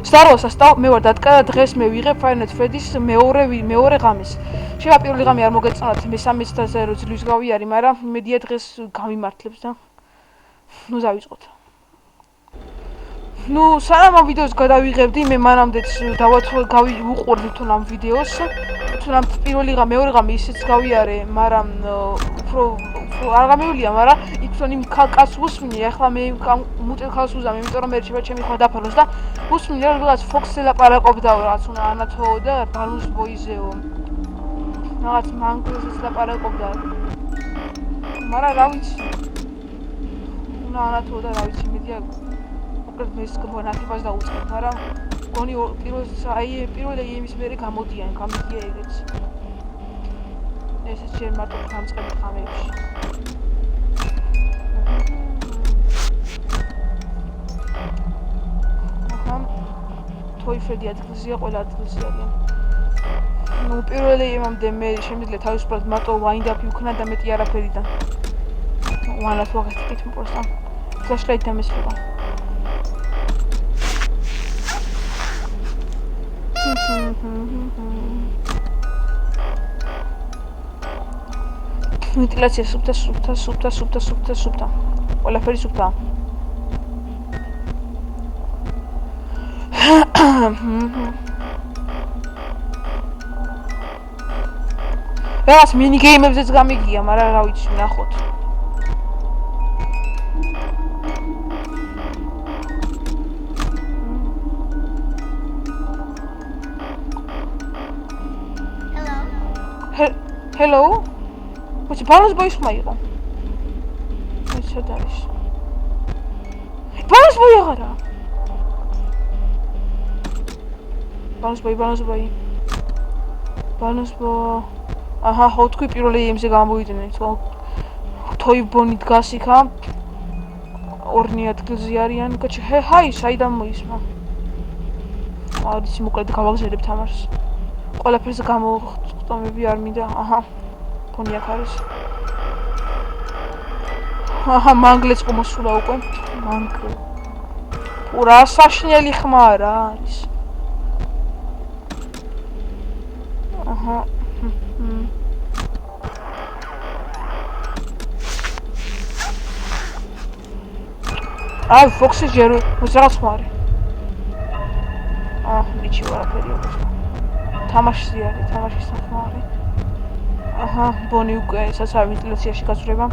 Star Wars-ას დავ მე ვარ დატკა და დღეს მე ვიღებ Five Nights Freddy's მეორე ღამეს. შეიძლება პირველი ღამე არ მოგეწონათ, მესამეც და ზერო ძლივს გავიარი, მაგრამ იმედია დღეს გამიმართლებს და ნუ დავიწყოთ. ნუ სანამ ამ ვიდეოს გადავიღებდი, მე მანამდეც გავუყურდი თვითონ ამ ვიდეოს. თუნდაც პირველი ღამე, მეორე ღამე ისიც გავიარე, მაგრამ უფრო არ გამივლია, მაგრამ იქ იმ კაცს უსმინე, ახლა მე მუწელ ხალხს უზამე, იმიტომ რომ მე შეიძლება ჩემი ხმა დაფაროს და უსმინე რომ რაღაც ფოქსზე ლაპარაკობდაო, რაღაც უნდა ანათო და ბალუნს ბოიზეო. რაღაც მანგლზეც ლაპარაკობდა. მაგრამ რა ვიცი. უნდა ანათო და რა ვიცი, მედია მოკლედ მე ეს გონათებას დაუწყებ, მაგრამ გონი პირველი იმის მერე გამოდიან, გამიდია ეგეც. ესეც ჯერ მარტო გამწყები ხამებში. Toy Freddy ადგილზეა, ყველა ადგილზე არიან. ნუ პირველი იმამდე მე შემიძლია თავისუფლად მარტო wind-up-ი ვქნა და მეტი არაფერი და ვანას ვაღეთქით просто. Flashlight დამესვება. Ventilация სუფთა. ყველაფერი სუფთა. რაღაც მინიგეიმებზეც გამიგია, მაგრამ რა ვიცი, ნახოთ. Hello. What's the balance boy ხმა იყო? ეს სად არის? Balance boy აღარა. Balance boy. აჰა, ხო თქვი პირველი იმზე გამოვიდნენ, თქო. Toy Bonnie დგას იქა. ორნი ადგილზე არიან. ჰაი, საიდან მოისმა? არის მოკლედ გავაგზავნებ თამაშს. ყველაფერზე გამოხტომები არ მინდა. აჰა. ფონი აქ არის. აჰა, მანგლეც ყომოსულა უკვე. მანგლე. პურა საშნელი ხმა რა არის. აჰა. აი, ფოქსი ჯერ რაღაც ხმა არის. ნიჩი არაფერი აქვს. თამაშზე არის, თამაშის ხმა არის. აჰა, ბონი უკვე საცა ვენტილაციაში გაწვრება.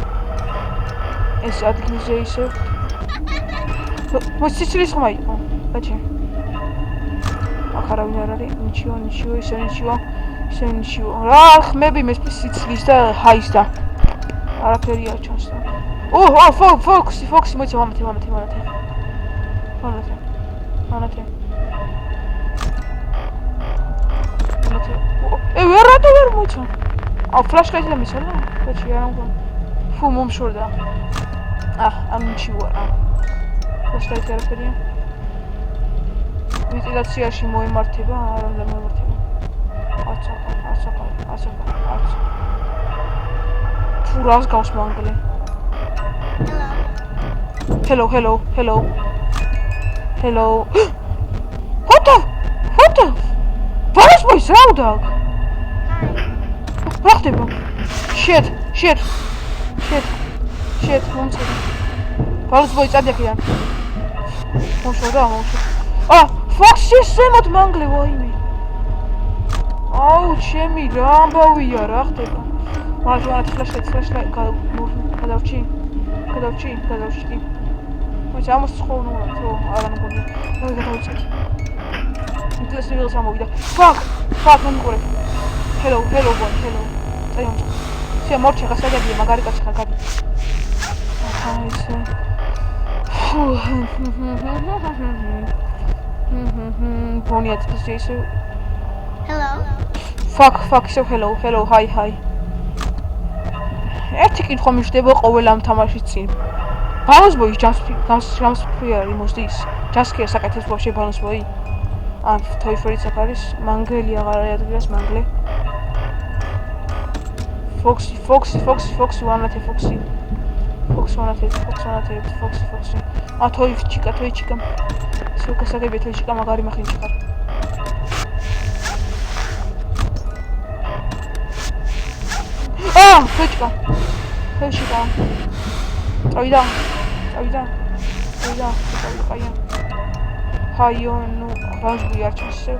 ეს ადგილზე ისევ. მოსიცილის ხმა იყო. ბაჩი. აქ არავინ არ არის. ნიჩიო, ისე ნიჩიო. რა ხმები მე სიცილის და ჰაის და არაფერი არ ჩანს და. ფოქსი მოიცა მამათე. ვერადო ვერ მოიცა. ფლაშლაიტი და მისალა? ბაჩი არ ამგონ. ფუ მომშორდა. ამჩიო რა. ფლაშლაიტი არაფერია. ვენტილაციაში მოემართება, არ უნდა მოემართება. აცა. თუ რას გავს მანგლე? Hello. What the? Balance boys რა უნდა? რა ხდება? Shit. მომწე. Balance boys წადიახიან. მომშორდა. Foxy ზემოთ მანგლე ვაიმე. ჩემი რა ამბავია რა ხდება? მაგრამ flashlight გადავჭი. მოიცა ამას ცხოვნულა თუ არ ამგონი. მე გადავწეთ. ინტერესი ვიღაც ამოვიდა. Fuck, მომყურე. Hello, წაიონ. სია მორჩა გასაგებია, მაგარი კაცი ხარ გადი. ბონი აწეს ისე. Hello. Fuck, so hello, hi. ერთი კითხვა მიშდება ყოველ ამ თამაშის წინ. Balance boy ჯამსფრი არის მოსდის. ჯასკია საკეთებს ვაფშე balance boy. Toy Freddy-ს აქ არის, მანგლი აღარ არის ადგილას, მანგლე. Foxy, ვანათე Foxy. Toy chica. ისე გასაგებია თეში კამაგარი მახინჩი ხარ. ფეჭკა. ფეშიკა. წავიდა. ყაია. ჰაიო, ნუ რაზგვი არ ჩასე.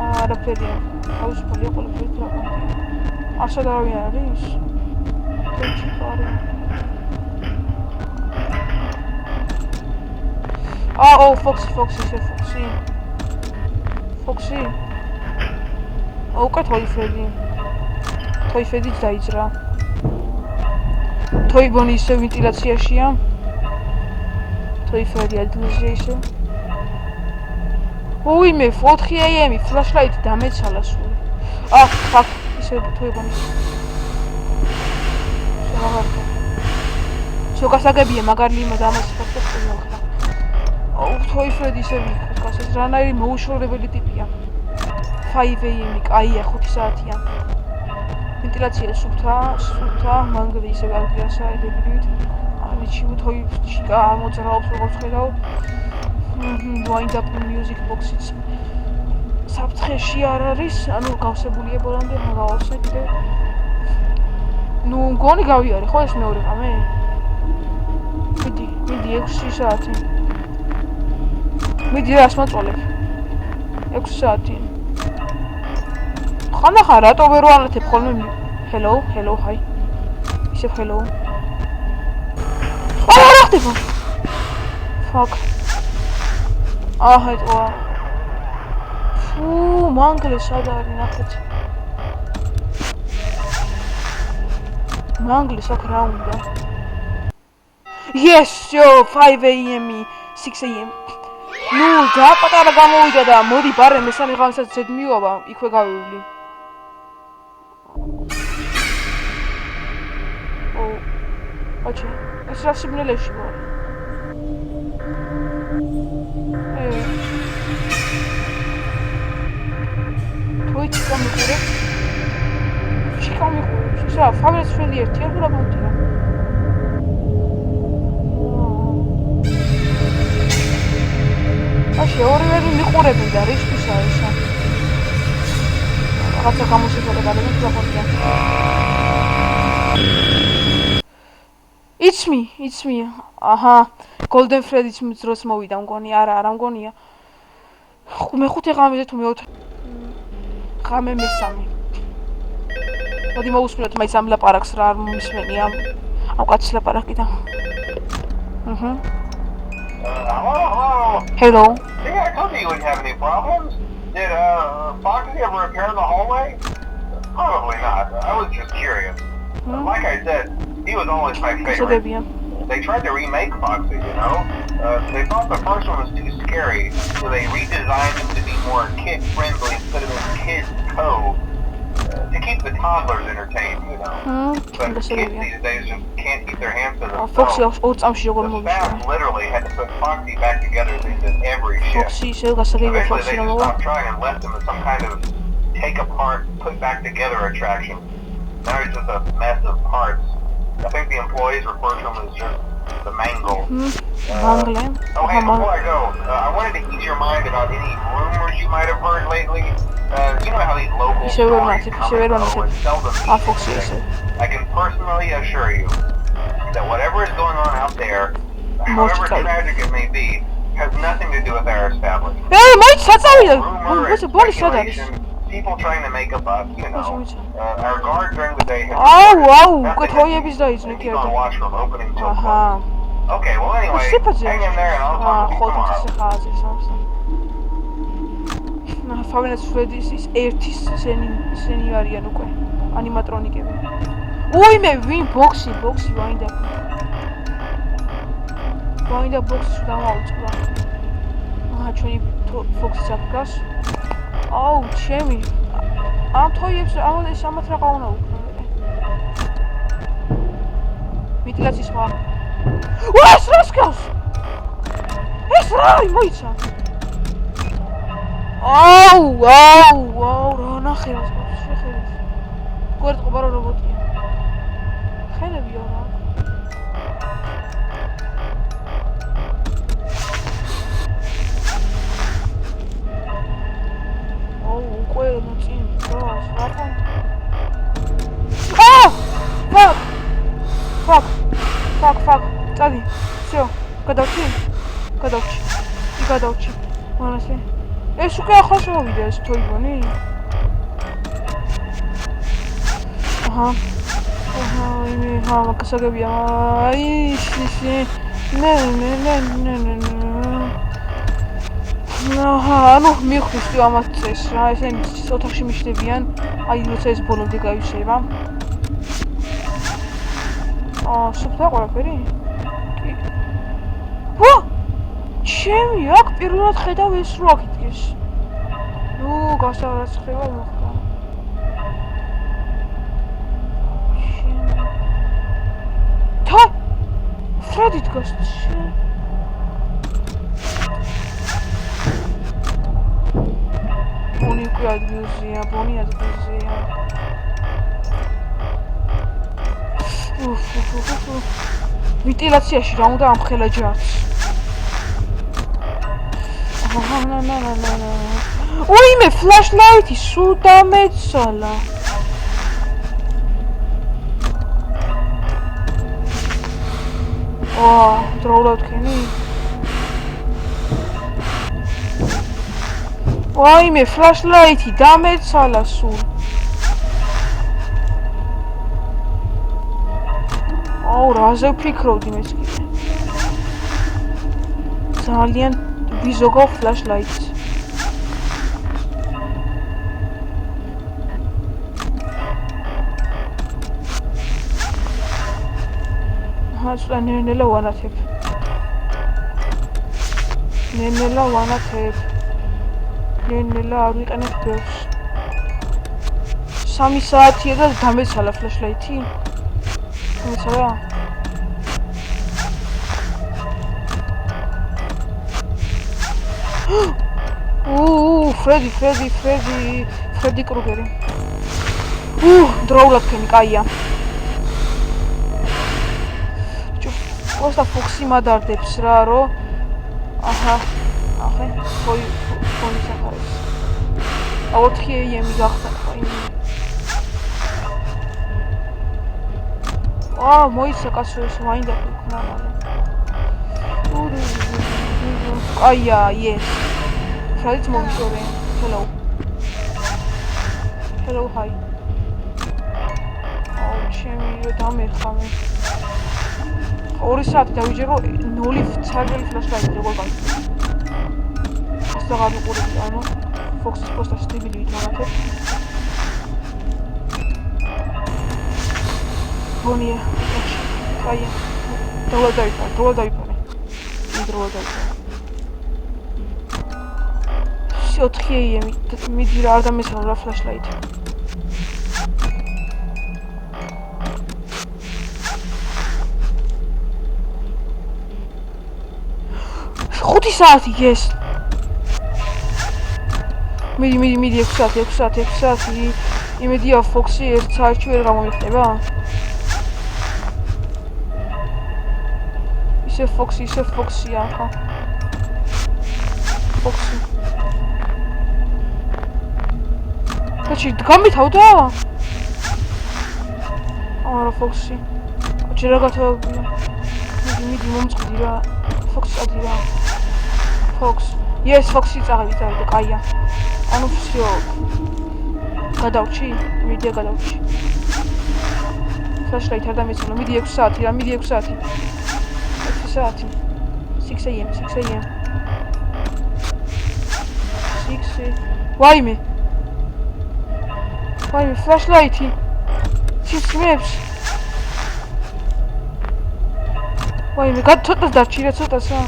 არაფერი. თავისუფალია ყველაფერი ტრაპანტია. ასად არავინ არის? ფეჭკა არის. Foxy. უკვე თოიფედი დაიძრა. თოიბონი ისე ვენტილაციაშია. თოიფედი ადგილზე ისე. უიმე 4 AM-ი ფლაშლაიტი დამეცალა სულ. ფაკ ისე თოიბონი. შეგასაგებია მაგარი იმას ამას ფაქტს მოხდა. თოიფედი ისე ვიქოს ეს რანაირი მოუშორებელი ტიპია. 5 AM-ი კაია 5 საათიან. ვენტილაცია სუფთა, მანგლი ისე გამგრიასა ელებრივით. ანიჩი თოიფშიკა მოძრაობს როგორც ხედავ. wind up music box-იც საფრთხეში არ არის, ანუ გავსებულია ბოლომდე, გავავსე კიდე. ნუ მგონი გავიარე, ხო ეს მეორე ღამე? მიდი 6 საათი. მიდი რას მოწოლებ? 6 საათი. ხანახა რატო ვერ ვანათებ ხოლმე? hello, hi. ისე hello. რა ხდება? fuck. ეტყვა. მანგლე სად არის ნახეთ. მანგლე საკ რა უნდა? yes, 5 AM-ი, 6 AM. ნუ და პატარა გამოვიდა და მოდი ბარე მესამე ღამესაც ზედ მივავა, იქვე გავივლი. აჩი, ეს რა სიბნელეში ვარ? ჩიკამიყურებს. ისე ფავრეს შვილი ერთი არ ვარ მომდია. ორივე მიყურებენ და რისთვისა ესა. რაღაცა გამოსიტყვა გადაგეთ გაფორტია. It's me. აჰა, Golden Freddy-ს დროს მოვიდა მგონი, არა მგონია. მე-5 ღამეზე თუ მე-4 ღამე მესამე. მოდი მოусმინოთ მაინც ამ ლაპარაკს რა არ მომისმენია ამ კაცის ლაპარაკიდან. Hello. Yeah, I told you you wouldn't have any problems. Did Foxy ever repair the hallway? Probably not. I was just curious. Like I said, he was always my favorite. They tried to remake Foxy, you know? They thought the first one was too scary, so they redesigned him to be more kid-friendly instead of this kid cove. To keep the toddlers entertained, you know. But kids these days just can't keep their hands to themselves. The staff literally had to put Foxy back together into every shift. Eventually they just stopped trying and left him as some kind of take-apart, put-back-together attraction. Now he's just a mess of parts. I think the employees refer to him as just the mangle. Hey, before I go, I wanted to ease your mind about any rumors you might have heard lately. You know how these local stories come and sell themselves. I can personally assure you that whatever is going on out there, however tragic it may be, has nothing to do with our establishment. Rumor and speculation, people trying to make a buck, you know. Our guard during the day has on watch from opening till close. Okay, well anyway, hang in there and I'll talk to you tomorrow. Fabulous Freddy's is 1-ის სენი არიან უკვე ანიმატრონიკები. უიმე ვინ ბოქსი ვაინდა. ვაინდა ბოქსი დამაუწყდა. ჩვენი ფოქსი აფგას. ჩემი. ამ თოიებს ეს ამათ რა ყავნა უკვე. ვენტილაციის ხმა. ეს რას გავს? ეს რა მოიცა? რა ნახე რას შეხედეთ. გვერდყობა რა რობოტია. ხელებია რა. გადავჭი. მანასე. ეს უკვე ახლოს მოვიდა ეს თოიბონი? აჰა, მაგასაგებია. აი, ნე. ანუ მიხვის თუ ამას წეს რა, ესენი ოთახში მიშლებიან. აი, როცა ეს ბოლომდე გაიშება. სუფთა ყველაფერი? კი. ვა! ჩემი აქ პირველად ხედავ ეს რო აქ იდგეს. ნუ, გასარაცხება მოხდა. თა! ფრედი დგას. ბონი უკვე ადგილზეა. ვენტილაციაში რა უნდა ამხელა ჯარს. უიმე ფლაშლაითი სულ დამეცალა. დროულად ხენი? უიმე ფლაშლაითი დამეცალა სულ. რაზე ვფიქრობდი მეც კიდე. ძალიან ვიზოგავ ფლაშლაითს. ცოტა ნენელა ვანათებ. ნენელა არ ვიყენებ ბევრს. 3 საათია და დამეცალა ფლაშლაითი. დამეცალა? ფრედი კრუგერი. დროულად ხენი, კაია. просто ფოქსი მადარდებს რა, რომ აჰა, ფონი სახარებს. 4 AM გახდა, მოიცა კაცო ეს ვაინ დაფიქნა მალე. კაია, yes. ფრედიც მომიშორე. Hello, hi. ჩემი დამერხამე. 2 საათი დავიჯერო 0 ცარგელი ფლაშლაითი როგორ გავიქცე. ეს აღარ მიყურებია, ანუ ფოქსის პოსტა სტიბილი ვიტანათებ. ბონია, კაია. დროულად დაიფარე. 4 AM მიდი რა არ დამეცალა რა ფლაშლაითი. ხუთი საათი yes. მიდი 6 საათი. იმედია ფოქსი 1 საათში ვერ გამომიხდება. ისე ფოქსია ხა. ფოქსი. კაცი გამითავდა? არა ფოქსი. კაცი რა გათავებია? მიდი მომწყდი რა. ფოქსი ადი რა. Fox. Yes, Foxy წავიდა, კაია. ანუ всё. გადავჭი? მიდია გადავჭი. ფლაშლაით არ დამეცალა, მიდი 6 საათი რა, 6 საათი. 6 AM. 6. ვაიმე, ფლაშლაითი. ცისმებს. ვაიმე, ცოტა დარჩი რა, ცოტასა.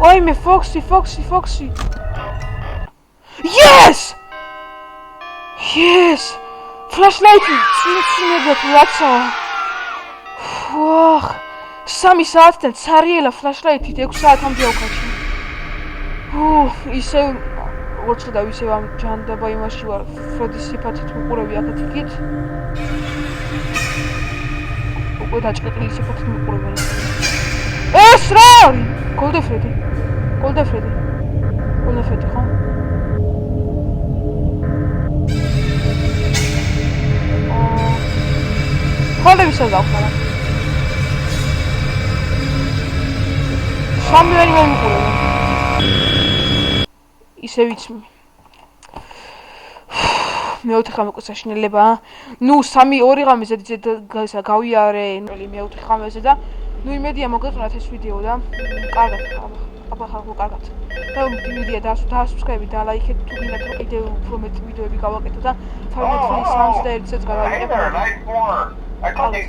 ვაიმე, Foxy. Yes! Flashlight-ი, ცინცინებად რაცა. 3 საათიდან ცარიელა ფლაშლაითით 6 საათამდე ავკაჩი. ისევ როგორც ხედავ, ისევ ამ ჯანდაბა იმაში ვარ, ფრედის სიფათით მიყურები აქეთ იქით. უკვე დაჭყილი სიფათით მიყურებენ. ეს რა არის? გოლდეფრედი, ხო? ხალები სადავხარა. სამივე მე მიყურებ. ისე ვიცი. მეოთხე ღამე კოცაშნელება. ნუ 3-2 ღამეზე გავიარე მეოთხე ღამეზე და ნუ იმედია მოგეწონათ ეს ვიდეო და კარგად აბა ხალხო კარგად. და იმედია დასუბსკრაიბი და ლაიქეთ თუ გინდათ რომ კიდევ უფრო მეტ ვიდეოები გავაკეთო და 531-ს გადავიღებ.